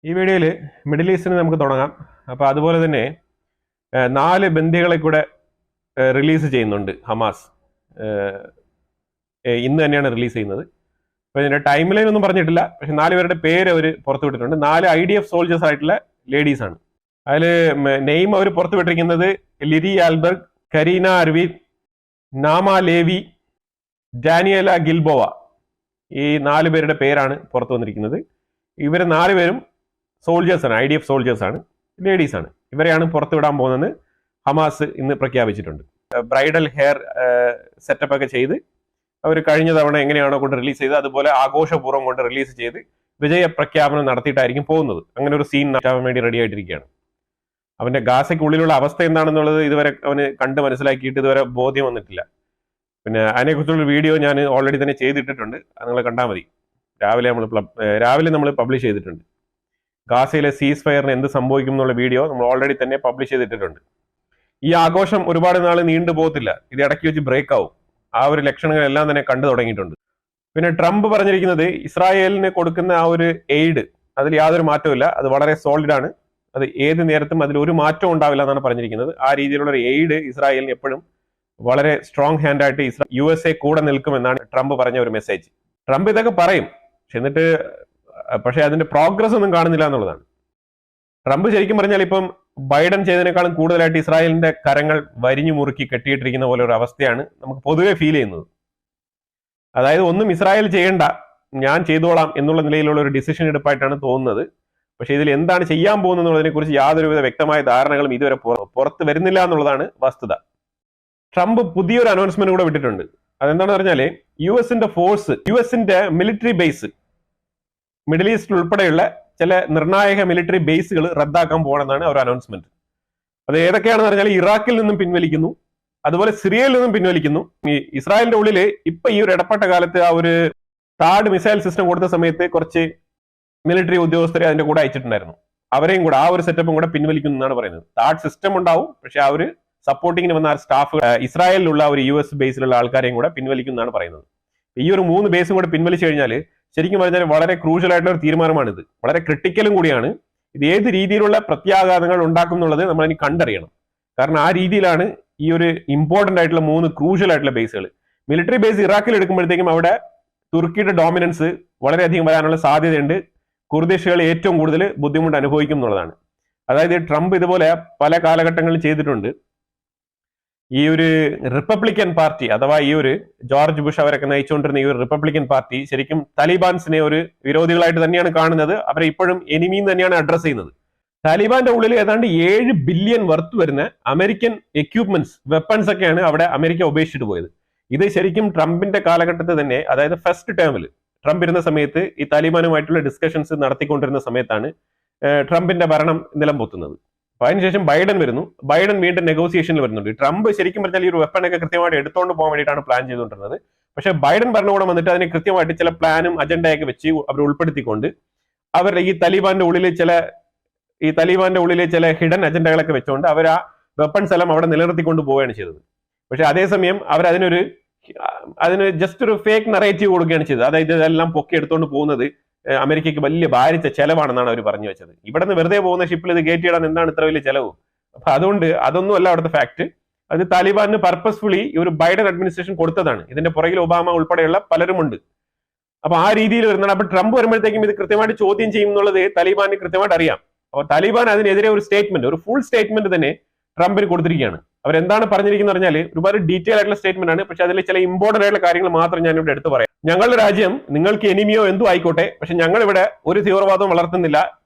ഈ വീഡിയോയിൽ മിഡിൽ ഈസ്റ്റിന് നമുക്ക് തുടങ്ങാം. അപ്പോൾ അതുപോലെ തന്നെ 4 ബന്ദികളെ കൂടെ റിലീസ് ചെയ്യുന്നുണ്ട് ഹമാസ്. ഇന്ന് തന്നെയാണ് റിലീസ് ചെയ്യുന്നത്. അപ്പോൾ ഇതിൻ്റെ ടൈം ലൈൻ ഒന്നും പറഞ്ഞിട്ടില്ല, പക്ഷെ 4 പേരുടെ പേര് അവർ പുറത്തുവിട്ടിട്ടുണ്ട്. 4 IDF സോൾജേഴ്സ് ആയിട്ടുള്ള ലേഡീസ് ആണ്. അതിൽ നെയിം അവർ പുറത്തുവിട്ടിരിക്കുന്നത് ലിരി ആൽബർഗ്, കരീന അർവി, നാമ ലേവി, ഡാനിയല ഗിൽബോവ. ഈ 4 പേരുടെ പേരാണ് പുറത്തു വന്നിരിക്കുന്നത്. ഇവർ 4 പേരും സോൾജേഴ്സാണ്, IDF സോൾജേഴ്സാണ്, ലേഡീസാണ്. ഇവരെയാണ് പുറത്തുവിടാൻ പോകുന്നത് ഹമാസ് ഇന്ന് പ്രഖ്യാപിച്ചിട്ടുണ്ട്. ബ്രൈഡൽ ഹെയർ സെറ്റപ്പ് ഒക്കെ ചെയ്ത് അവർ കഴിഞ്ഞ തവണ എങ്ങനെയാണോ കൊണ്ട് റിലീസ് ചെയ്ത് അതുപോലെ ആഘോഷപൂർവ്വം കൊണ്ട് റിലീസ് ചെയ്ത് വിജയ പ്രഖ്യാപനം നടത്തിയിട്ടായിരിക്കും പോകുന്നത്. അങ്ങനെ ഒരു സീൻ നടത്താൻ വേണ്ടി റെഡി ആയിട്ടിരിക്കുകയാണ്. അവന്റെ ഗാസയ്ക്കുള്ളിലുള്ള അവസ്ഥ എന്താണെന്നുള്ളത് ഇതുവരെ അവന് കണ്ട് മനസ്സിലാക്കിയിട്ട് ഇതുവരെ ബോധ്യം വന്നിട്ടില്ല. പിന്നെ അതിനെക്കുറിച്ചുള്ള വീഡിയോ ഞാൻ ഓൾറെഡി തന്നെ ചെയ്തിട്ടിട്ടുണ്ട്, അത് നിങ്ങൾ കണ്ടാൽ മതി. രാവിലെ നമ്മൾ പബ്ലിഷ് ചെയ്തിട്ടുണ്ട്. ഗാസയിലെ സീസ് ഫയറിന് എന്ത് സംഭവിക്കും എന്നുള്ള വീഡിയോ നമ്മൾ ഓൾറെഡി തന്നെ പബ്ലിഷ് ചെയ്തിട്ടുണ്ട്. ഈ ആഘോഷം ഒരുപാട് നാൾ നീണ്ടു പോകത്തില്ല, ഇത് ഇടയ്ക്ക് വെച്ച് ബ്രേക്ക് ആവും. ആ ഒരു ലക്ഷണങ്ങളെല്ലാം തന്നെ കണ്ടു തുടങ്ങിയിട്ടുണ്ട്. പിന്നെ ട്രംപ് പറഞ്ഞിരിക്കുന്നത് ഇസ്രായേലിന് കൊടുക്കുന്ന ആ ഒരു എയ്ഡ്, അതിൽ യാതൊരു മാറ്റവും, അത് വളരെ സോളിഡ് ആണ്, അത് ഏത് നേരത്തും അതിലൊരു മാറ്റവും ഉണ്ടാവില്ല എന്നാണ് പറഞ്ഞിരിക്കുന്നത്. ആ രീതിയിലുള്ള ഒരു എയ്ഡ് ഇസ്രായേലിന് എപ്പോഴും വളരെ സ്ട്രോങ് ഹാൻഡ് ആയിട്ട് USA കൂടെ നിൽക്കുമെന്നാണ് ട്രംപ് പറഞ്ഞ ഒരു മെസ്സേജ്. ട്രംപ് ഇതൊക്കെ പറയും, പക്ഷെ അതിന്റെ പ്രോഗ്രസ് ഒന്നും കാണുന്നില്ല എന്നുള്ളതാണ്. ട്രംപ് ശരിക്കും പറഞ്ഞാൽ ഇപ്പം ബൈഡൻ ചെയ്തതിനേക്കാളും കൂടുതലായിട്ട് ഇസ്രായേലിന്റെ കരങ്ങൾ വരിഞ്ഞു മുറുക്കി കെട്ടിയിട്ടിരിക്കുന്ന പോലെ ഒരു അവസ്ഥയാണ് നമുക്ക് പൊതുവെ ഫീൽ ചെയ്യുന്നത്. അതായത് ഒന്നും ഇസ്രായേൽ ചെയ്യേണ്ട, ഞാൻ ചെയ്തോളാം എന്നുള്ള നിലയിലുള്ള ഒരു ഡിസിഷൻ എടുപ്പായിട്ടാണ് തോന്നുന്നത്. പക്ഷെ ഇതിൽ എന്താണ് ചെയ്യാൻ പോകുന്നതിനെ കുറിച്ച് യാതൊരുവിധ വ്യക്തമായ ധാരണകളും ഇതുവരെ പുറത്ത് വരുന്നില്ല എന്നുള്ളതാണ് വസ്തുത. ട്രംപ് പുതിയൊരു അനൗൺസ്മെന്റ് കൂടെ വിട്ടിട്ടുണ്ട്. അതെന്താണെന്ന് പറഞ്ഞാല് യുഎസിന്റെ മിലിറ്ററി ബേസ് മിഡിൽ ഈസ്റ്റ് ഉൾപ്പെടെയുള്ള ചില നിർണായക മിലിറ്ററി ബേസുകൾ റദ്ദാക്കാൻ പോകണമെന്നാണ് ഒരു അനൗൺസ്മെന്റ്. അത് ഏതൊക്കെയാണെന്ന് പറഞ്ഞാൽ ഇറാഖിൽ നിന്നും പിൻവലിക്കുന്നു, അതുപോലെ സിറിയയിൽ നിന്നും പിൻവലിക്കുന്നു. ഈ ഇസ്രായേലിന്റെ ഉള്ളിൽ ഇപ്പൊ ഈ ഒരു ഇടപെട്ട കാലത്ത് ആ ഒരു താഡ് മിസൈൽ സിസ്റ്റം കൊടുത്ത സമയത്ത് കുറച്ച് മിലിറ്ററി ഉദ്യോഗസ്ഥരെ അതിന്റെ കൂടെ അയച്ചിട്ടുണ്ടായിരുന്നു. അവരെയും കൂടെ ആ ഒരു സെറ്റപ്പും കൂടെ പിൻവലിക്കുന്നു എന്നാണ് പറയുന്നത്. താഡ് സിസ്റ്റം ഉണ്ടാവും, പക്ഷെ ആ ഒരു സപ്പോർട്ടിങ്ങിന് വന്ന സ്റ്റാഫ് ഇസ്രായേലിലുള്ള ഒരു US ബേസിലുള്ള ആൾക്കാരെയും കൂടെ പിൻവലിക്കുന്നതാണ് പറയുന്നത്. ഈ ഒരു 3 ബേസും കൂടെ പിൻവലിച്ചു കഴിഞ്ഞാൽ ശരിക്കും പറഞ്ഞാൽ വളരെ ക്രൂഷ്യൽ ആയിട്ടുള്ള ഒരു തീരുമാനമാണിത്, വളരെ ക്രിട്ടിക്കലും കൂടിയാണ്. ഇത് ഏത് രീതിയിലുള്ള പ്രത്യാഘാതങ്ങൾ ഉണ്ടാക്കും എന്നുള്ളത് നമ്മൾ ഇനി കണ്ടറിയണം. കാരണം ആ രീതിയിലാണ് ഈ ഒരു ഇമ്പോർട്ടന്റ് ആയിട്ടുള്ള 3 ക്രൂഷ്യൽ ആയിട്ടുള്ള ബേസുകൾ. മിലിറ്ററി ബേസ് ഇറാഖിൽ എടുക്കുമ്പോഴത്തേക്കും അവിടെ തുർക്കിയുടെ ഡോമിനൻസ് വളരെയധികം വരാനുള്ള സാധ്യതയുണ്ട്. കുർദിഷുകൾ ഏറ്റവും കൂടുതൽ ബുദ്ധിമുട്ട് അനുഭവിക്കും എന്നുള്ളതാണ്. അതായത് ട്രംപ് ഇതുപോലെ പല കാലഘട്ടങ്ങളിൽ ചെയ്തിട്ടുണ്ട്. ഈ ഒരു റിപ്പബ്ലിക്കൻ പാർട്ടി അഥവാ ഈ ഒരു ജോർജ് ബുഷ് അവരൊക്കെ നയിച്ചുകൊണ്ടിരുന്ന ഈ ഒരു റിപ്പബ്ലിക്കൻ പാർട്ടി ശരിക്കും താലിബാൻസിനെ ഒരു വിരോധികളായിട്ട് തന്നെയാണ് കാണുന്നത്. അവരെ ഇപ്പോഴും എനിമീന്ന് തന്നെയാണ് അഡ്രസ് ചെയ്യുന്നത്. താലിബാന്റെ ഉള്ളിൽ ഏതാണ്ട് 7 ബില്യൺ വർത്ത് വരുന്ന അമേരിക്കൻ എക്യുപ്മെന്റ്സ്, വെപ്പൺസ് ഒക്കെയാണ് അവിടെ അമേരിക്ക ഉപേക്ഷിച്ചിട്ട് പോയത്. ഇത് ശരിക്കും ട്രംപിന്റെ കാലഘട്ടത്തിൽ തന്നെ, അതായത് ഫസ്റ്റ് ടേമിൽ ട്രംപ് ഇരുന്ന സമയത്ത് ഈ താലിബാനുമായിട്ടുള്ള ഡിസ്കഷൻസ് നടത്തിക്കൊണ്ടിരുന്ന സമയത്താണ് ട്രംപിന്റെ ഭരണം നിലം പൊത്തുന്നത്. അതിനുശേഷം ബൈഡൻ വരുന്നു. ബൈഡൻ വീണ്ടും നെഗോസിയേഷനിൽ വരുന്നുണ്ട്. ട്രംപ് ശരിക്കും പറഞ്ഞാൽ ഈ ഒരു വെപ്പണൊക്കെ കൃത്യമായിട്ട് എടുത്തുകൊണ്ട് പോകാൻ വേണ്ടിയിട്ടാണ് പ്ലാൻ ചെയ്തുകൊണ്ടിരുന്നത്. പക്ഷെ ബൈഡൻ ഭരണകൂടം വന്നിട്ട് അതിന് കൃത്യമായിട്ട് ചില പ്ലാനും അജണ്ടയൊക്കെ വെച്ച് അവർ ഉൾപ്പെടുത്തിക്കൊണ്ട് അവർ ഈ താലിബാന്റെ ഉള്ളിലെ ചില ഹിഡൻ അജണ്ടകളൊക്കെ വെച്ചുകൊണ്ട് അവർ ആ വെപ്പൺസ് എല്ലാം അവിടെ നിലനിർത്തിക്കൊണ്ട് പോവുകയാണ് ചെയ്തത്. പക്ഷെ അതേസമയം അവർ അതിന് ജസ്റ്റ് ഒരു ഫേക്ക് നറേറ്റീവ് കൊടുക്കുകയാണ് ചെയ്തത്. അതായത് ഇതെല്ലാം പൊക്കി എടുത്തുകൊണ്ട് പോകുന്നത് അമേരിക്കയ്ക്ക് വലിയ ഭാരിച്ച ചെലവാണെന്നാണ് അവർ പറഞ്ഞു വെച്ചത്. ഇവിടെ നിന്ന് വെറുതെ പോകുന്ന ഷിപ്പിൽ ഇത് കയറ്റിയിടാൻ എന്താണ് ഇത്ര വലിയ ചെലവ്? അപ്പൊ അതുകൊണ്ട് അതൊന്നും അല്ല അവിടുത്തെ ഫാക്ട്. അത് താലിബാന് പർപ്പസ്ഫുള്ളി ഈ ഒരു ബൈഡൻ അഡ്മിനിസ്ട്രേഷൻ കൊടുത്തതാണ്. ഇതിന്റെ പുറകിൽ ഒബാമ ഉൾപ്പെടെയുള്ള പലരുമുണ്ട്. അപ്പൊ ആ രീതിയിൽ വരുന്നതാണ്. അപ്പൊ ട്രംപ് വരുമ്പോഴത്തേക്കും ഇത് കൃത്യമായിട്ട് ചോദ്യം ചെയ്യും എന്നുള്ളത് താലിബാന് കൃത്യമായിട്ട് അറിയാം. അപ്പൊ താലിബാൻ അതിനെതിരെ ഒരു സ്റ്റേറ്റ്മെന്റ്, ഒരു ഫുൾ സ്റ്റേറ്റ്മെന്റ് തന്നെ ട്രംപിന് കൊടുത്തിരിക്കുകയാണ്. അവരെന്താണ് പറഞ്ഞിരിക്കുന്നത് പറഞ്ഞാൽ ഒരുപാട് ഡീറ്റെയിൽ ആയിട്ടുള്ള സ്റ്റേറ്റ്മെന്റ് ആണ്. പക്ഷെ അതിൽ ചില ഇമ്പോർട്ടന്റ് ആയിട്ടുള്ള കാര്യങ്ങൾ മാത്രം ഞാൻ ഇവിടെ എടുത്തു പറയാം. ഞങ്ങളുടെ രാജ്യം നിങ്ങൾക്ക് എനിമിയോ എന്തും ആയിക്കോട്ടെ, പക്ഷെ ഞങ്ങൾ ഇവിടെ ഒരു തീവ്രവാദവും വളർത്തുന്നില്ല.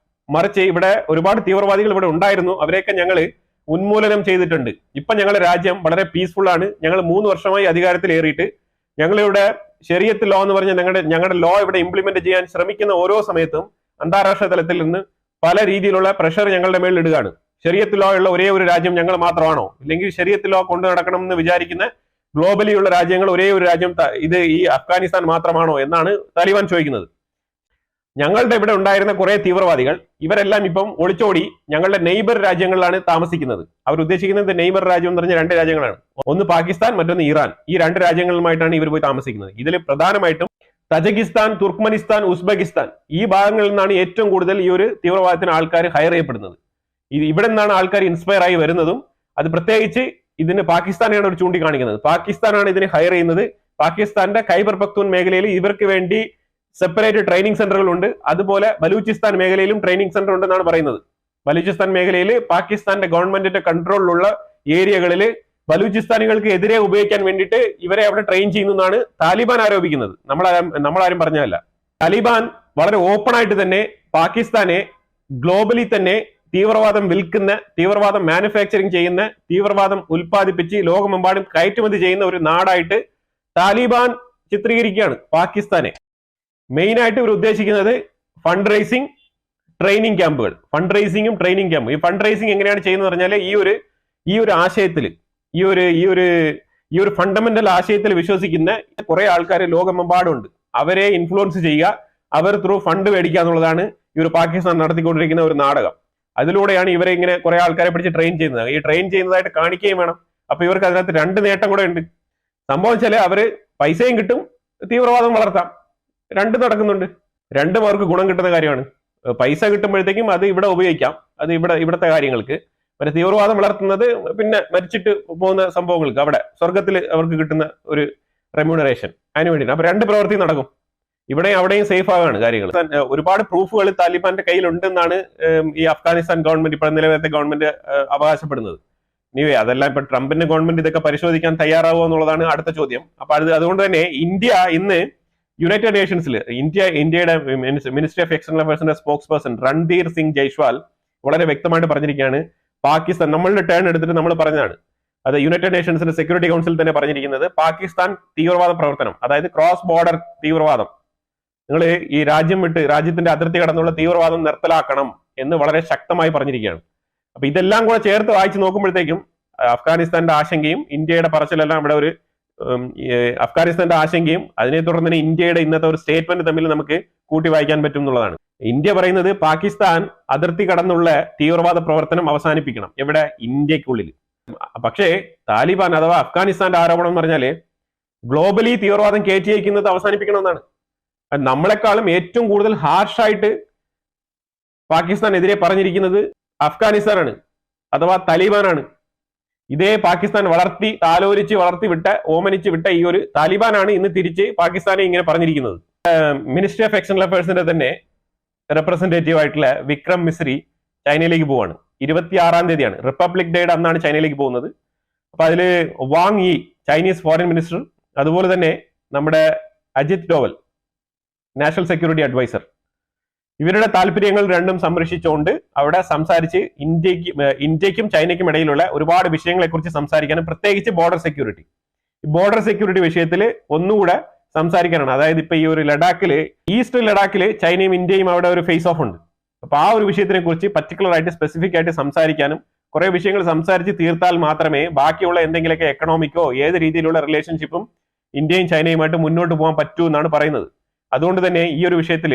മറിച്ച് ഇവിടെ ഒരുപാട് തീവ്രവാദികൾ ഇവിടെ ഉണ്ടായിരുന്നു, അവരെയൊക്കെ ഞങ്ങൾ ഉന്മൂലനം ചെയ്തിട്ടുണ്ട്. ഇപ്പൊ ഞങ്ങളുടെ രാജ്യം വളരെ പീസ്ഫുൾ ആണ്. ഞങ്ങൾ 3 വർഷമായി അധികാരത്തിൽ ഞങ്ങളിവിടെ ശരീഅത്ത് ലോ എന്ന് പറഞ്ഞ ഞങ്ങളുടെ ലോ ഇവിടെ ഇംപ്ലിമെന്റ് ചെയ്യാൻ ശ്രമിക്കുന്ന ഓരോ സമയത്തും അന്താരാഷ്ട്ര തലത്തിൽ നിന്ന് പല രീതിയിലുള്ള പ്രഷർ ഞങ്ങളുടെ മേളിൽ ഇടുകയാണ്. ശരീഅത്ത് ലോ ഉള്ള ഒരേ ഒരു രാജ്യം ഞങ്ങൾ മാത്രമാണോ, ഇല്ലെങ്കിൽ ശരീഅത്ത് ലോ കൊണ്ടു നടക്കണം എന്ന് വിചാരിക്കുന്ന ഗ്ലോബലി ഉള്ള രാജ്യങ്ങൾ ഒരേ ഒരു രാജ്യം ഈ അഫ്ഗാനിസ്ഥാൻ മാത്രമാണോ എന്നാണ് താലിബാൻ ചോദിക്കുന്നത്. ഞങ്ങളുടെ ഇവിടെ ഉണ്ടായിരുന്ന കുറെ തീവ്രവാദികൾ ഇവരെല്ലാം ഇപ്പം ഒളിച്ചോടി ഞങ്ങളുടെ നെയ്ബർ രാജ്യങ്ങളിലാണ് താമസിക്കുന്നത്. അവർ ഉദ്ദേശിക്കുന്നത് നെയ്ബർ രാജ്യം എന്ന് പറഞ്ഞ 2 രാജ്യങ്ങളാണ്. ഒന്ന് പാകിസ്ഥാൻ, മറ്റൊന്ന് ഇറാൻ. ഈ 2 രാജ്യങ്ങളുമായിട്ടാണ് ഇവർ പോയി താമസിക്കുന്നത്. ഇതിൽ പ്രധാനമായിട്ടും തജകിസ്ഥാൻ, തുർക്ക്മനിസ്ഥാൻ, ഉസ്ബെക്കിസ്ഥാൻ ഈ ഭാഗങ്ങളിൽ നിന്നാണ് ഏറ്റവും കൂടുതൽ ഈ ഒരു തീവ്രവാദത്തിന് ആൾക്കാർ ഹയർ ചെയ്യപ്പെടുന്നത്. ഇവിടെ നിന്നാണ് ആൾക്കാർ ഇൻസ്പയർ ആയി വരുന്നതും. അത് പ്രത്യേകിച്ച് ഇതിന് പാകിസ്ഥാനെയാണ് ഒരു ചൂണ്ടിക്കാണിക്കുന്നത്. പാകിസ്ഥാനാണ് ഇതിനെ ഹയർ ചെയ്യുന്നത്. പാകിസ്ഥാന്റെ ഖൈബർ പഖ്തൂൺ മേഖലയിൽ ഇവർക്ക് വേണ്ടി സെപ്പറേറ്റ് ട്രെയിനിങ് സെന്ററുകൾ ഉണ്ട്. അതുപോലെ ബലൂചിസ്ഥാൻ മേഖലയിലും ട്രെയിനിങ് സെന്റർ ഉണ്ടെന്നാണ് പറയുന്നത്. ബലൂചിസ്ഥാൻ മേഖലയിൽ പാകിസ്ഥാന്റെ ഗവൺമെന്റിന്റെ കൺട്രോളിലുള്ള ഏരിയകളിൽ ബലൂചിസ്ഥാനികൾക്ക് എതിരെ ഉപയോഗിക്കാൻ വേണ്ടിയിട്ട് ഇവരെ അവിടെ ട്രെയിൻ ചെയ്യുന്നതാണ് താലിബാൻ ആരോപിക്കുന്നത്. നമ്മളാരും പറഞ്ഞതല്ല. താലിബാൻ വളരെ ഓപ്പൺ ആയിട്ട് തന്നെ പാകിസ്ഥാനെ ഗ്ലോബലി തന്നെ തീവ്രവാദം വിൽക്കുന്ന, തീവ്രവാദം മാനുഫാക്ചറിങ് ചെയ്യുന്ന, തീവ്രവാദം ഉൽപ്പാദിപ്പിച്ച് ലോകമെമ്പാടും കയറ്റുമതി ചെയ്യുന്ന ഒരു നാടായിട്ട് താലിബാൻ ചിത്രീകരിക്കുകയാണ് പാകിസ്ഥാനെ. മെയിൻ ആയിട്ട് ഇവർ ഉദ്ദേശിക്കുന്നത് ഫണ്ട് റൈസിങ്, ട്രെയിനിങ് ക്യാമ്പുകൾ. ഫണ്ട് റൈസിങ്ങും ട്രെയിനിങ് ക്യാമ്പും. ഈ ഫണ്ട് റൈസിങ് എങ്ങനെയാണ് ചെയ്യുന്നത് പറഞ്ഞാൽ ഈ ഒരു ആശയത്തിൽ, ഈ ഒരു ഫണ്ടമെന്റൽ ആശയത്തിൽ വിശ്വസിക്കുന്ന കുറെ ആൾക്കാർ ലോകമെമ്പാടുണ്ട്. അവരെ ഇൻഫ്ലുവൻസ് ചെയ്യുക, അവർ ത്രൂ ഫണ്ട് മേടിക്കുക എന്നുള്ളതാണ് ഈ ഒരു പാകിസ്ഥാൻ നടത്തിക്കൊണ്ടിരിക്കുന്ന ഒരു നാടകം. അതിലൂടെയാണ് ഇവരെ ഇങ്ങനെ കുറെ ആൾക്കാരെ പിടിച്ച് ട്രെയിൻ ചെയ്യുന്നത്. ഈ ട്രെയിൻ ചെയ്യുന്നതായിട്ട് കാണിക്കുകയും വേണം. അപ്പൊ ഇവർക്ക് അതിനകത്ത് രണ്ട് നേട്ടം കൂടെ ഉണ്ട്. സംഭവം വെച്ചാല് അവര് പൈസയും കിട്ടും, തീവ്രവാദം വളർത്താം. രണ്ടും നടക്കുന്നുണ്ട്. രണ്ടും അവർക്ക് ഗുണം കിട്ടുന്ന കാര്യമാണ്. പൈസ കിട്ടുമ്പോഴത്തേക്കും അത് ഇവിടെ ഉപയോഗിക്കാം, അത് ഇവിടുത്തെ കാര്യങ്ങൾക്ക്. മറ്റേ തീവ്രവാദം വളർത്തുന്നത് പിന്നെ മരിച്ചിട്ട് പോകുന്ന സംഭവങ്ങൾക്ക്, അവിടെ സ്വർഗത്തിൽ അവർക്ക് കിട്ടുന്ന ഒരു റെമ്യൂണറേഷൻ, അതിന് വേണ്ടിയിട്ട്. അപ്പൊ രണ്ട് പ്രവൃത്തി നടക്കും. ഇവിടെയും അവിടെയും സേഫ് ആവുകയാണ് കാര്യങ്ങൾ. ഒരുപാട് പ്രൂഫുകൾ താലിബാന്റെ കയ്യിലുണ്ടെന്നാണ് ഈ അഫ്ഗാനിസ്ഥാൻ ഗവൺമെന്റ്, ഇപ്പോൾ നിലവിലത്തെ ഗവൺമെന്റ് അവകാശപ്പെടുന്നത്. ഇനിവേ അതെല്ലാം ഇപ്പൊ ട്രംപിന്റെ ഗവൺമെന്റ് ഇതൊക്കെ പരിശോധിക്കാൻ തയ്യാറാവുക എന്നുള്ളതാണ് അടുത്ത ചോദ്യം. അപ്പൊ അതുകൊണ്ട് തന്നെ ഇന്ത്യ ഇന്ന് യുണൈറ്റഡ് നേഷൻസിൽ ഇന്ത്യയുടെ മിനിസ്ട്രി ഓഫ് എക്സ്റ്റേണൽ അഫയേഴ്സിന്റെ സ്പോക്സ് പേഴ്സൺ രൺധീർ സിംഗ് ജയ്സ്വാൾ വളരെ വ്യക്തമായിട്ട് പറഞ്ഞിരിക്കുകയാണ്, പാകിസ്ഥാൻ, നമ്മളുടെ ടേൺ എടുത്തിട്ട് നമ്മൾ പറഞ്ഞതാണ്, അത് യുണൈറ്റഡ് നേഷൻസിന്റെ സെക്യൂരിറ്റി കൗൺസിൽ തന്നെ പറഞ്ഞിരിക്കുന്നത്, പാകിസ്ഥാൻ തീവ്രവാദ പ്രവർത്തനം, അതായത് ക്രോസ് ബോർഡർ തീവ്രവാദം, നിങ്ങൾ ഈ രാജ്യം വിട്ട് രാജ്യത്തിന്റെ അതിർത്തി കടന്നുള്ള തീവ്രവാദം നിർത്തലാക്കണം എന്ന് വളരെ ശക്തമായി പറഞ്ഞിരിക്കുകയാണ്. അപ്പൊ ഇതെല്ലാം കൂടെ ചേർത്ത് വായിച്ചു നോക്കുമ്പോഴത്തേക്കും അഫ്ഗാനിസ്ഥാന്റെ ആശങ്കയും ഇന്ത്യയുടെ പറച്ചിലെല്ലാം ഇവിടെ ഒരു അഫ്ഗാനിസ്ഥാന്റെ ആശങ്കയും അതിനെ തുടർന്ന് തന്നെ ഇന്ത്യയുടെ ഇന്നത്തെ ഒരു സ്റ്റേറ്റ്മെന്റ് തമ്മിൽ നമുക്ക് കൂട്ടി വായിക്കാൻ പറ്റും എന്നുള്ളതാണ്. ഇന്ത്യ പറയുന്നത് പാകിസ്ഥാൻ അതിർത്തി കടന്നുള്ള തീവ്രവാദ പ്രവർത്തനം അവസാനിപ്പിക്കണം, എവിടെ? ഇന്ത്യക്കുള്ളിൽ. പക്ഷേ താലിബാൻ അഥവാ അഫ്ഗാനിസ്ഥാന്റെ ആരോപണം എന്ന് പറഞ്ഞാല് ഗ്ലോബലി തീവ്രവാദം കയറ്റി അയക്കുന്നത് അവസാനിപ്പിക്കണമെന്നാണ്. നമ്മളെക്കാളും ഏറ്റവും കൂടുതൽ ഹാർഷായിട്ട് പാകിസ്ഥാനെതിരെ പറഞ്ഞിരിക്കുന്നത് അഫ്ഗാനിസ്ഥാനാണ് അഥവാ താലിബാനാണ്. ഇതേ പാകിസ്ഥാൻ താലോലിച്ച് വളർത്തി വിട്ട, ഓമനിച്ച് വിട്ട ഈ ഒരു താലിബാനാണ് ഇന്ന് തിരിച്ച് പാകിസ്ഥാനെ ഇങ്ങനെ പറഞ്ഞിരിക്കുന്നത്. മിനിസ്ട്രി ഓഫ് എക്സ്റ്റേണൽ അഫയേഴ്സിന്റെ തന്നെ റെപ്രസെന്റേറ്റീവ് ആയിട്ടുള്ള വിക്രം മിശ്രി ചൈനയിലേക്ക് പോവാണ്. 26-ാം തീയതിയാണ്, റിപ്പബ്ലിക് ഡേയുടെ അന്നാണ് ചൈനയിലേക്ക് പോകുന്നത്. അപ്പൊ അതില് Wang Yi, Chinese foreign minister, അതുപോലെ തന്നെ നമ്മുടെ Ajit Doval, national security adviser, ഇവരുടെ താല്പര്യങ്ങൾ രണ്ടും സംരക്ഷിച്ചുകൊണ്ട് അവിടെ സംസാരിച്ച് ഇന്ത്യക്കും ചൈനയ്ക്കും ഇടയിലുള്ള ഒരുപാട് വിഷയങ്ങളെ കുറിച്ച് സംസാരിക്കാനും, പ്രത്യേകിച്ച് ബോർഡർ സെക്യൂരിറ്റി വിഷയത്തിൽ ഒന്നുകൂടെ സംസാരിക്കാനാണ്. അതായത് ഇപ്പൊ ഈ ഒരു ഈസ്റ്റ് ലഡാക്കില് ചൈനയും ഇന്ത്യയും അവിടെ ഒരു ഫേസ് ഓഫ് ഉണ്ട്. അപ്പൊ ആ ഒരു വിഷയത്തിനെ കുറിച്ച് പർട്ടിക്കുലർ ആയിട്ട് സ്പെസിഫിക് ആയിട്ട് സംസാരിക്കാനും, കുറെ വിഷയങ്ങൾ സംസാരിച്ച് തീർത്താൽ മാത്രമേ ബാക്കിയുള്ള എന്തെങ്കിലുമൊക്കെ എക്കണോമിക്കോ ഏത് രീതിയിലുള്ള റിലേഷൻഷിപ്പും ഇന്ത്യയും ചൈനയുമായിട്ട് മുന്നോട്ട് പോകാൻ പറ്റൂ എന്നാണ് പറയുന്നത്. അതുകൊണ്ട് തന്നെ ഈ ഒരു വിഷയത്തിൽ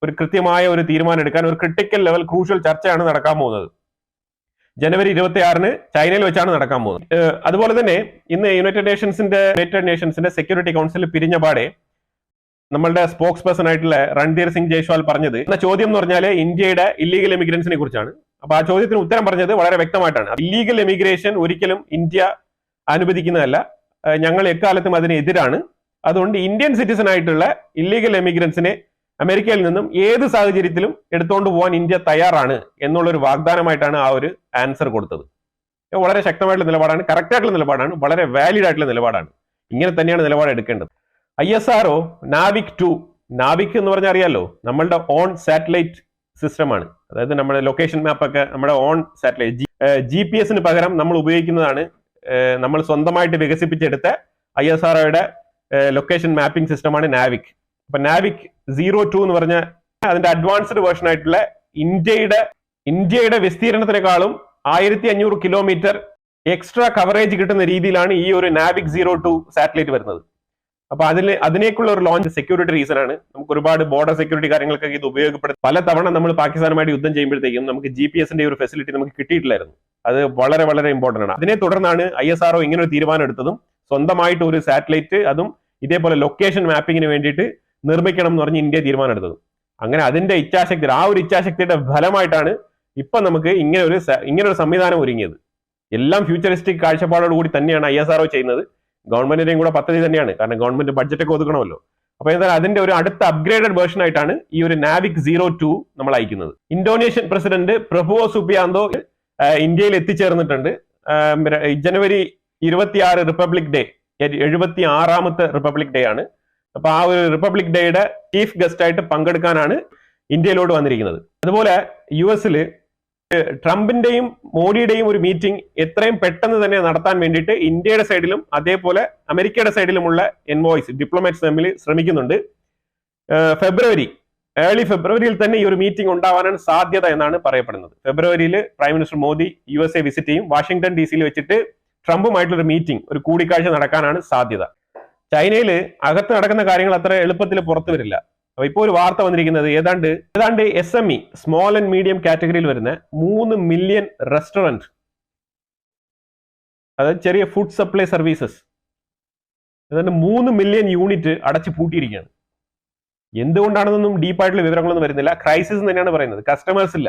ഒരു കൃത്യമായ ഒരു തീരുമാനം എടുക്കാൻ ഒരു ക്രിട്ടിക്കൽ ലെവൽ ക്രൂഷ്യൽ ചർച്ചയാണ് നടക്കാൻ പോകുന്നത്. ജനുവരി 26-ന് ചൈനയിൽ വെച്ചാണ് നടക്കാൻ പോകുന്നത്. അതുപോലെ തന്നെ ഇന്ന് യുണൈറ്റഡ് നേഷൻസിന്റെ സെക്യൂരിറ്റി കൗൺസിൽ പിരിഞ്ഞ പാടെ നമ്മളുടെ സ്പോക്സ് പേഴ്സൺ ആയിട്ടുള്ള രൺധീർ സിംഗ് ജയ്സ്വാൾ പറഞ്ഞത് എന്ന ചോദ്യം എന്ന് പറഞ്ഞാൽ ഇന്ത്യയുടെ ഇല്ലീഗൽ എമിഗ്രൻസിനെ കുറിച്ചാണ്. അപ്പൊ ആ ചോദ്യത്തിന് ഉത്തരം പറഞ്ഞത് വളരെ വ്യക്തമായിട്ടാണ്. ഇല്ലീഗൽ എമിഗ്രേഷൻ ഒരിക്കലും ഇന്ത്യ അനുവദിക്കുന്നതല്ല, ഞങ്ങൾ എക്കാലത്തും അതിനെതിരാണ്. അതുകൊണ്ട് ഇന്ത്യൻ സിറ്റിസൺ ആയിട്ടുള്ള ഇല്ലീഗൽ എമിഗ്രൻസിനെ അമേരിക്കയിൽ നിന്നും ഏത് സാഹചര്യത്തിലും എടുത്തുകൊണ്ട് പോകാൻ ഇന്ത്യ തയ്യാറാണ് എന്നുള്ളൊരു വാഗ്ദാനമായിട്ടാണ് ആ ഒരു ആൻസർ കൊടുത്തത്. വളരെ ശക്തമായിട്ടുള്ള നിലപാടാണ്, കറക്റ്റ് ആയിട്ടുള്ള നിലപാടാണ്, വളരെ വാലിഡ് ആയിട്ടുള്ള നിലപാടാണ്. ഇങ്ങനെ തന്നെയാണ് നിലപാട് എടുക്കേണ്ടത്. ISRO നാവിക് 2, നാവിക് എന്ന് പറഞ്ഞാൽ അറിയാലോ, നമ്മളുടെ ഓൺ സാറ്റലൈറ്റ് സിസ്റ്റമാണ്. അതായത് നമ്മുടെ ലൊക്കേഷൻ മാപ്പ് ഒക്കെ നമ്മുടെ ഓൺ സാറ്റലൈറ്റ് GPS പകരം നമ്മൾ ഉപയോഗിക്കുന്നതാണ്. നമ്മൾ സ്വന്തമായിട്ട് വികസിപ്പിച്ചെടുത്ത ISROയുടെ ലൊക്കേഷൻ മാപ്പിംഗ് സിസ്റ്റമാണ് നാവിക്. അപ്പൊ നാവിക് 02 എന്ന് പറഞ്ഞ അതിന്റെ അഡ്വാൻസ്ഡ് വേർഷൻ ആയിട്ടുള്ള ഇന്ത്യയുടെ വിസ്തീർണത്തിനേക്കാളും 1500 കിലോമീറ്റർ എക്സ്ട്രാ കവറേജ് കിട്ടുന്ന രീതിയിലാണ് ഈ ഒരു നാവിക് 02 സാറ്റലൈറ്റ് വരുന്നത്. അപ്പൊ അതിനേക്കുള്ള ഒരു ലോഞ്ച് സെക്യൂരിറ്റി റീസൺ ആണ്. നമുക്ക് ഒരുപാട് ബോർഡർ സെക്യൂരിറ്റി കാര്യങ്ങൾക്കൊക്കെ ഇത് ഉപയോഗപ്പെടുത്തും. പലതവണ നമ്മൾ പാകിസ്ഥാനുമായിട്ട് യുദ്ധം ചെയ്യുമ്പോഴത്തേക്കും നമുക്ക് GPS-ന്റെ ഒരു ഫെസിലിറ്റി നമുക്ക് കിട്ടിയിട്ടില്ലായിരുന്നു. അത് വളരെ വളരെ ഇമ്പോർട്ടന്റ് ആണ്. അതിനെ തുടർന്നാണ് ISRO ഇങ്ങനെ ഒരു തീരുമാനം എടുത്തതും സ്വന്തമായിട്ട് ഒരു സാറ്റലൈറ്റ്, അതും ഇതേപോലെ ലൊക്കേഷൻ മാപ്പിങ്ങിന് വേണ്ടിയിട്ട് നിർമ്മിക്കണം എന്ന് പറഞ്ഞ് ഇന്ത്യ തീരുമാനം എടുത്തത്. അങ്ങനെ അതിന്റെ ഇച്ഛാശക്തി, ആ ഒരു ഇച്ഛാശക്തിയുടെ ഫലമായിട്ടാണ് ഇപ്പൊ നമുക്ക് ഇങ്ങനെ ഒരു സംവിധാനം ഒരുങ്ങിയത്. എല്ലാം ഫ്യൂച്ചറിസ്റ്റിക് കാഴ്ചപ്പാടോടുകൂടി തന്നെയാണ് ISRO ചെയ്യുന്നത്. ഗവൺമെന്റിന്റെയും കൂടെ പദ്ധതി തന്നെയാണ്, കാരണം ഗവൺമെന്റ് ബഡ്ജറ്റ് ഒക്കെ ഒതുക്കണമല്ലോ. അപ്പൊ എന്തായാലും അതിന്റെ ഒരു അടുത്ത അപ്ഗ്രേഡഡ് വേർഷൻ ആയിട്ടാണ് ഈ ഒരു നാവിക് 02 നമ്മൾ അയക്കുന്നത്. ഇന്തോനേഷ്യൻ പ്രസിഡന്റ് പ്രബോവോ സുബിയാന്തോ ഇന്ത്യയിൽ എത്തിച്ചേർന്നിട്ടുണ്ട്. ജനുവരി 26 റിപ്പബ്ലിക് ഡേ, 76ാമത്തെ റിപ്പബ്ലിക് ഡേ ആണ്. അപ്പൊ ആ ഒരു റിപ്പബ്ലിക് ഡേയുടെ ചീഫ് ഗസ്റ്റ് ആയിട്ട് പങ്കെടുക്കാനാണ് ഇന്ത്യയിലോട്ട് വന്നിരിക്കുന്നത്. അതുപോലെ US ട്രംപിന്റെയും മോഡിയുടെയും ഒരു മീറ്റിംഗ് എത്രയും പെട്ടെന്ന് തന്നെ നടത്താൻ വേണ്ടിയിട്ട് ഇന്ത്യയുടെ സൈഡിലും അതേപോലെ അമേരിക്കയുടെ സൈഡിലുമുള്ള എൻവോയ്സ്, ഡിപ്ലോമാറ്റ്സ് തമ്മിൽ ശ്രമിക്കുന്നുണ്ട്. ഏർലി ഫെബ്രുവരിയിൽ തന്നെ ഈ ഒരു മീറ്റിംഗ് ഉണ്ടാവാനാണ് സാധ്യത എന്നാണ് പറയപ്പെടുന്നത്. ഫെബ്രുവരിയിൽ prime minister Modi USA visit ചെയ്യും. വാഷിംഗ്ടൺ DC വെച്ചിട്ട് ട്രംപുമായിട്ടുള്ള ഒരു ഒരു കൂടിക്കാഴ്ച നടക്കാനാണ് സാധ്യത. ചൈനയിൽ അകത്ത് നടക്കുന്ന കാര്യങ്ങൾ അത്ര എളുപ്പത്തിൽ പുറത്തു വരില്ല. അപ്പൊ ഇപ്പോൾ ഒരു വാർത്ത വന്നിരിക്കുന്നത് ഏതാണ്ട് SME, സ്മോൾ ആൻഡ് മീഡിയം കാറ്റഗറിയിൽ വരുന്ന 3 മില്യൺ റെസ്റ്റോറന്റ്, അതായത് ചെറിയ ഫുഡ് സപ്ലൈ സർവീസസ്, ഏതാണ്ട് 3 മില്യൺ യൂണിറ്റ് അടച്ചു പൂട്ടിയിരിക്കുകയാണ്. എന്തുകൊണ്ടാണെന്നൊന്നും ഡീപ്പായിട്ടുള്ള വിവരങ്ങളൊന്നും വരുന്നില്ല. ക്രൈസിസ് തന്നെയാണ് പറയുന്നത്, കസ്റ്റമേഴ്സ് ഇല്ല,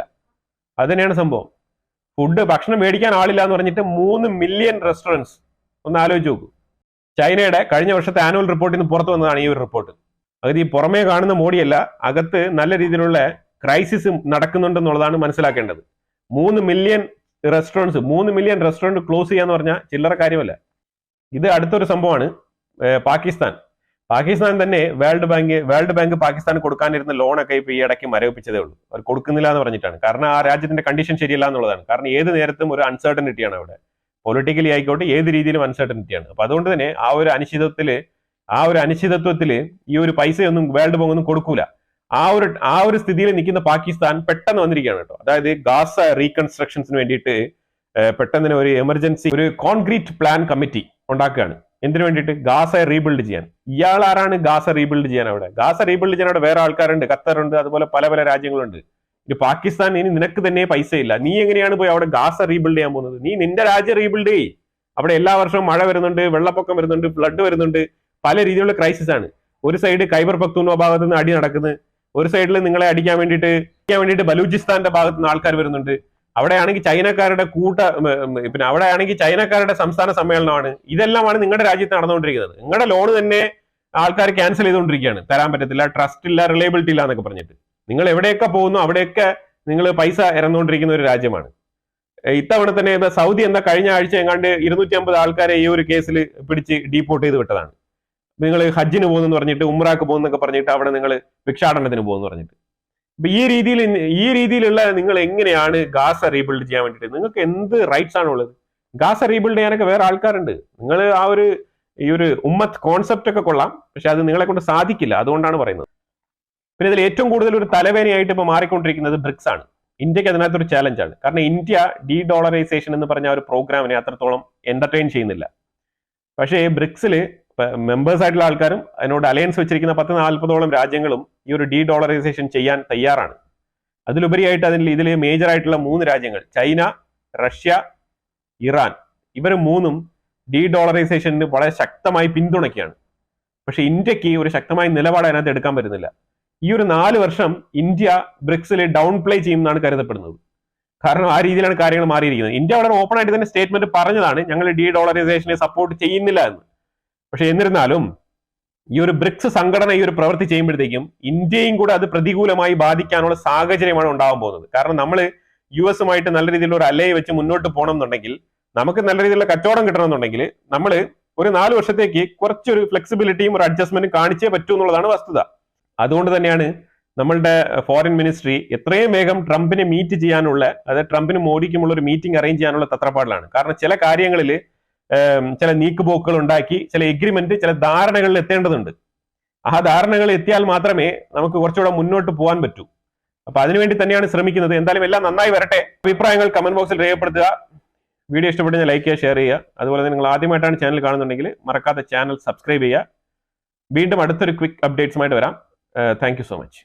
അത് തന്നെയാണ് സംഭവം. ഭക്ഷണം മേടിക്കാൻ ആളില്ല എന്ന് പറഞ്ഞിട്ട് 3 മില്യൺ റെസ്റ്റോറൻറ്റ്സ്. ഒന്ന് ആലോചിച്ച് നോക്കൂ. ചൈനയുടെ കഴിഞ്ഞ വർഷത്തെ ആനുവൽ റിപ്പോർട്ടിൽ നിന്ന് പുറത്തു വന്നതാണ് ഈ ഒരു റിപ്പോർട്ട്. അത് ഈ പുറമേ കാണുന്ന മോഡിയല്ല, അകത്ത് നല്ല രീതിയിലുള്ള ക്രൈസിസ് നടക്കുന്നുണ്ടെന്നുള്ളതാണ് മനസ്സിലാക്കേണ്ടത്. 3 മില്യൺ റെസ്റ്റോറൻറ്റ് ക്ലോസ് ചെയ്യാന്ന് പറഞ്ഞാൽ ചില്ലറ കാര്യമല്ല. ഇത് അടുത്തൊരു സംഭവമാണ്. പാകിസ്ഥാൻ തന്നെ വേൾഡ് ബാങ്ക് പാകിസ്ഥാന് കൊടുക്കാനിരുന്ന ലോണൊക്കെ ഇപ്പൊ ഈ ഇടയ്ക്ക് മരവിപ്പിച്ചതേ ഉള്ളൂ. അവർ കൊടുക്കുന്നില്ല എന്ന് പറഞ്ഞിട്ടാണ്. കാരണം ആ രാജ്യത്തിന്റെ കണ്ടീഷൻ ശരിയല്ല എന്നുള്ളതാണ്. കാരണം ഏത് നേരത്തും ഒരു അൺസർട്ടനിറ്റിയാണ് അവിടെ, പൊളിറ്റിക്കലി ആയിക്കോട്ടെ ഏത് രീതിയിലും അൺസർട്ടനിറ്റിയാണ്. അപ്പൊ അതുകൊണ്ട് തന്നെ ആ ഒരു അനിശ്ചിതത്വത്തില് ഈ ഒരു പൈസയൊന്നും വേൾഡ് ബാങ്ക് ഒന്നും കൊടുക്കൂല. ആ ഒരു സ്ഥിതിയിൽ നിൽക്കുന്ന പാകിസ്ഥാൻ പെട്ടെന്ന് വന്നിരിക്കുകയാണ് കേട്ടോ. അതായത് ഗാസ റീകൺസ്ട്രക്ഷൻസിന് വേണ്ടിയിട്ട് പെട്ടെന്ന് ഒരു എമർജൻസി ഒരു കോൺക്രീറ്റ് പ്ലാൻ കമ്മിറ്റി ഉണ്ടാക്കുകയാണ്. എന്തിനു വേണ്ടിയിട്ട്? ഗാസ റീബിൽഡ് ചെയ്യാൻ. ഇയാൾ ആരാണ് ഗാസ റീബിൽഡ് ചെയ്യാൻ അവിടെ? ഗാസ റീബിൽഡ് ചെയ്യാൻ അവിടെ വേറെ ആൾക്കാരുണ്ട്, ഖത്തറുണ്ട്, അതുപോലെ പല പല രാജ്യങ്ങളുണ്ട്. ഇനി പാകിസ്ഥാൻ നിനക്ക് തന്നെ പൈസ ഇല്ല, നീ എങ്ങനെയാണ് പോയി അവിടെ ഗാസ റീബിൽഡ് ചെയ്യാൻ പോകുന്നത്? നീ നിന്റെ രാജ്യം റീബിൽഡ് ചെയ്യ്. അവിടെ എല്ലാ വർഷവും മഴ വരുന്നുണ്ട്, വെള്ളപ്പൊക്കം വരുന്നുണ്ട്, ഫ്ലഡ് വരുന്നുണ്ട്, പല രീതിയിലുള്ള ക്രൈസിസ് ആണ്. ഒരു സൈഡ് ഖൈബർ പഖ്തൂൺവ ഭാഗത്ത് നിന്ന് അടി നടക്കുന്നത്, ഒരു സൈഡിൽ നിങ്ങളെ അടിക്കാൻ വേണ്ടിയിട്ട് ബലൂചിസ്ഥാന്റെ ഭാഗത്ത് നിന്ന് ആൾക്കാർ വരുന്നുണ്ട്. അവിടെയാണെങ്കിൽ ചൈനക്കാരുടെ സംസ്ഥാന സമ്മേളനമാണ്. ഇതെല്ലാമാണ് നിങ്ങളുടെ രാജ്യത്ത് നടന്നുകൊണ്ടിരിക്കുന്നത്. നിങ്ങളുടെ ലോണ് തന്നെ ആൾക്കാർ ക്യാൻസൽ ചെയ്തുകൊണ്ടിരിക്കുകയാണ്. തരാൻ പറ്റത്തില്ല, ട്രസ്റ്റ് ഇല്ല, റിലയബിലിറ്റി ഇല്ല എന്നൊക്കെ പറഞ്ഞിട്ട്. നിങ്ങൾ എവിടെയൊക്കെ പോകുന്നു അവിടെയൊക്കെ നിങ്ങൾ പൈസ ഇറന്നുകൊണ്ടിരിക്കുന്ന ഒരു രാജ്യമാണ്. ഇത്തവണ തന്നെ സൗദി കഴിഞ്ഞ ആഴ്ച എങ്ങാണ്ട് 250 ആൾക്കാരെ ഈ ഒരു കേസിൽ പിടിച്ച് ഡീപ്പോർട്ട് ചെയ്ത് വിട്ടതാണ്. നിങ്ങൾ ഹജ്ജിന് പോകുന്നു പറഞ്ഞിട്ട്, ഉംറാക്ക് പോകുന്നൊക്കെ പറഞ്ഞിട്ട് അവിടെ നിങ്ങൾ ഭിക്ഷാടനത്തിന് പോകുന്നു പറഞ്ഞിട്ട്. അപ്പൊ ഈ രീതിയിലുള്ള നിങ്ങൾ എങ്ങനെയാണ് ഗാസ റീബിൽഡ് ചെയ്യാൻ വേണ്ടിയിട്ട്? നിങ്ങൾക്ക് എന്ത് റൈറ്റ്സ് ആണുള്ളത്? ഗാസ റീബിൽഡ് ചെയ്യാനൊക്കെ വേറെ ആൾക്കാരുണ്ട്. നിങ്ങൾ ഈ ഒരു ഉമ്മത്ത് കോൺസെപ്റ്റ് ഒക്കെ കൊള്ളാം, പക്ഷെ അത് നിങ്ങളെ കൊണ്ട് സാധിക്കില്ല. അതുകൊണ്ടാണ് പറയുന്നത്. പിന്നെ ഇതിൽ ഏറ്റവും കൂടുതൽ ഒരു തലവേനയായിട്ട് ഇപ്പൊ മാറിക്കൊണ്ടിരിക്കുന്നത് ബ്രിക്സ് ആണ്. ഇന്ത്യക്ക് അതിനകത്തൊരു ചാലഞ്ചാണ്. കാരണം ഇന്ത്യ ഡോളറൈസേഷൻ എന്ന് പറഞ്ഞ ഒരു പ്രോഗ്രാമിനെ അത്രത്തോളം എന്റർടൈൻ ചെയ്യുന്നില്ല. പക്ഷേ ബ്രിക്സിൽ മെമ്പേഴ്സ് ആയിട്ടുള്ള ആൾക്കാരും അതിനോട് അലയൻസ് വെച്ചിരിക്കുന്ന 10-40ഓളം രാജ്യങ്ങളും ഈ ഒരു ഡോളറൈസേഷൻ ചെയ്യാൻ തയ്യാറാണ്. അതിലുപരിയായിട്ട് ഇതിൽ മേജർ ആയിട്ടുള്ള 3 രാജ്യങ്ങൾ, ചൈന, റഷ്യ, ഇറാൻ, ഇവർ 3ഉം ഡോളറൈസേഷന് വളരെ ശക്തമായി പിന്തുണയ്ക്കുകയാണ്. പക്ഷെ ഇന്ത്യക്ക് ഒരു ശക്തമായ നിലപാട് അതിനകത്ത് എടുക്കാൻ പറ്റുന്നില്ല. ഈ ഒരു 4 വർഷം ഇന്ത്യ ബ്രിക്സിൽ ഡൗൺ പ്ലേ ചെയ്യുമെന്നാണ് കരുതപ്പെടുന്നത്. കാരണം ആ രീതിയിലാണ് കാര്യങ്ങൾ മാറിയിരിക്കുന്നത്. ഇന്ത്യ വളരെ ഓപ്പൺ ആയിട്ട് തന്നെ സ്റ്റേറ്റ്മെന്റ് പറഞ്ഞതാണ്, ഞങ്ങൾ ഡോളറൈസേഷനെ സപ്പോർട്ട് ചെയ്യുന്നില്ല എന്ന്. പക്ഷെ എന്നിരുന്നാലും ഈ ഒരു ബ്രിക്സ് സംഘടന ഈ ഒരു പ്രവൃത്തി ചെയ്യുമ്പോഴത്തേക്കും ഇന്ത്യയും കൂടെ അത് പ്രതികൂലമായി ബാധിക്കാനുള്ള സാഹചര്യമാണ് ഉണ്ടാവാൻ പോകുന്നത്. കാരണം നമ്മൾ US-ഉമായിട്ട് നല്ല രീതിയിലുള്ള ഒരു അലയെ വെച്ച് മുന്നോട്ട് പോകണം എന്നുണ്ടെങ്കിൽ, നമുക്ക് നല്ല രീതിയിലുള്ള കച്ചവടം കിട്ടണമെന്നുണ്ടെങ്കിൽ നമ്മൾ ഒരു 4 വർഷത്തേക്ക് കുറച്ചൊരു ഫ്ലെക്സിബിലിറ്റിയും ഒരു അഡ്ജസ്റ്റ്മെന്റും കാണിച്ചേ പറ്റൂ എന്നുള്ളതാണ് വസ്തുത. അതുകൊണ്ട് തന്നെയാണ് നമ്മളുടെ ഫോറിൻ മിനിസ്ട്രി എത്രയും വേഗം ട്രംപിനെ മീറ്റ് ചെയ്യാനുള്ള, അതായത് ട്രംപിനും മോഡിക്കുമുള്ള ഒരു മീറ്റിംഗ് അറേഞ്ച് ചെയ്യാനുള്ള തത്രപ്പാടിലാണ്. കാരണം ചില കാര്യങ്ങളിൽ ചില നീക്കുപോക്കുകൾ ഉണ്ടാക്കി ചില എഗ്രിമെന്റ്, ചില ധാരണകളിൽ എത്തേണ്ടതുണ്ട്. ആ ധാരണകളിൽ എത്തിയാൽ മാത്രമേ നമുക്ക് കുറച്ചുകൂടെ മുന്നോട്ട് പോകാൻ പറ്റൂ. അപ്പൊ അതിനുവേണ്ടി തന്നെയാണ് ശ്രമിക്കുന്നത്. എന്തായാലും എല്ലാം നന്നായി വരട്ടെ. അഭിപ്രായങ്ങൾ കമന്റ് ബോക്സിൽ രേഖപ്പെടുത്തുക. വീഡിയോ ഇഷ്ടപ്പെട്ടെങ്കിൽ ലൈക്ക് ചെയ്യുക, ഷെയർ ചെയ്യുക. അതുപോലെ തന്നെ നിങ്ങൾ ആദ്യമായിട്ടാണ് ചാനൽ കാണുന്നുണ്ടെങ്കിൽ മറക്കാതെ ചാനൽ സബ്സ്ക്രൈബ് ചെയ്യുക. വീണ്ടും അടുത്തൊരു ക്വിക്ക് അപ്ഡേറ്റ്സുമായിട്ട് വരാം. Thank you so much.